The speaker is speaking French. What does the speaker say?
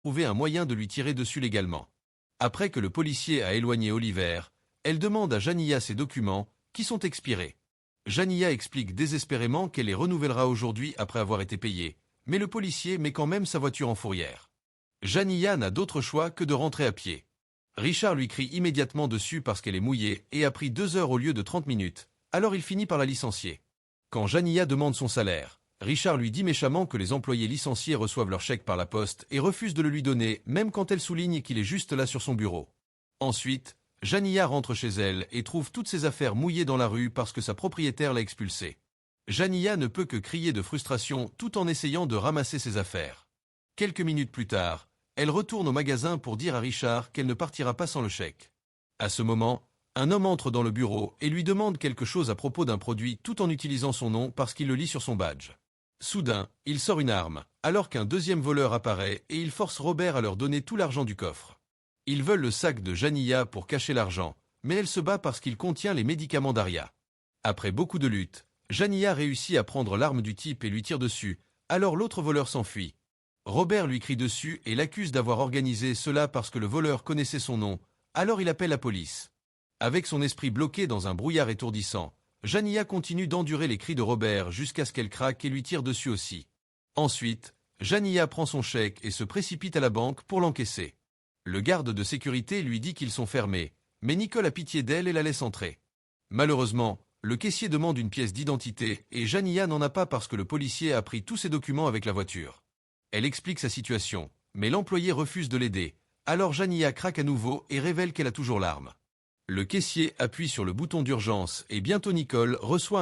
trouver un moyen de lui tirer dessus légalement. Après que le policier a éloigné Oliver, elle demande à Janilla ses documents, qui sont expirés. Janilla explique désespérément qu'elle les renouvellera aujourd'hui après avoir été payée, mais le policier met quand même sa voiture en fourrière. Janilla n'a d'autre choix que de rentrer à pied. Richard lui crie immédiatement dessus parce qu'elle est mouillée et a pris 2 heures au lieu de 30 minutes, alors il finit par la licencier. Quand Janilla demande son salaire, Richard lui dit méchamment que les employés licenciés reçoivent leur chèque par la poste et refuse de le lui donner, même quand elle souligne qu'il est juste là sur son bureau. Ensuite, Janilla rentre chez elle et trouve toutes ses affaires mouillées dans la rue parce que sa propriétaire l'a expulsée. Janilla ne peut que crier de frustration tout en essayant de ramasser ses affaires. Quelques minutes plus tard, elle retourne au magasin pour dire à Richard qu'elle ne partira pas sans le chèque. À ce moment, un homme entre dans le bureau et lui demande quelque chose à propos d'un produit tout en utilisant son nom parce qu'il le lit sur son badge. Soudain, il sort une arme, alors qu'un deuxième voleur apparaît et il force Robert à leur donner tout l'argent du coffre. Ils veulent le sac de Janilla pour cacher l'argent, mais elle se bat parce qu'il contient les médicaments d'Aria. Après beaucoup de luttes, Janilla réussit à prendre l'arme du type et lui tire dessus, alors l'autre voleur s'enfuit. Robert lui crie dessus et l'accuse d'avoir organisé cela parce que le voleur connaissait son nom, alors il appelle la police. Avec son esprit bloqué dans un brouillard étourdissant, Janilla continue d'endurer les cris de Robert jusqu'à ce qu'elle craque et lui tire dessus aussi. Ensuite, Janilla prend son chèque et se précipite à la banque pour l'encaisser. Le garde de sécurité lui dit qu'ils sont fermés, mais Nicole a pitié d'elle et la laisse entrer. Malheureusement, le caissier demande une pièce d'identité et Janilla n'en a pas parce que le policier a pris tous ses documents avec la voiture. Elle explique sa situation, mais l'employé refuse de l'aider, alors Janilla craque à nouveau et révèle qu'elle a toujours l'arme. Le caissier appuie sur le bouton d'urgence et bientôt Nicole reçoit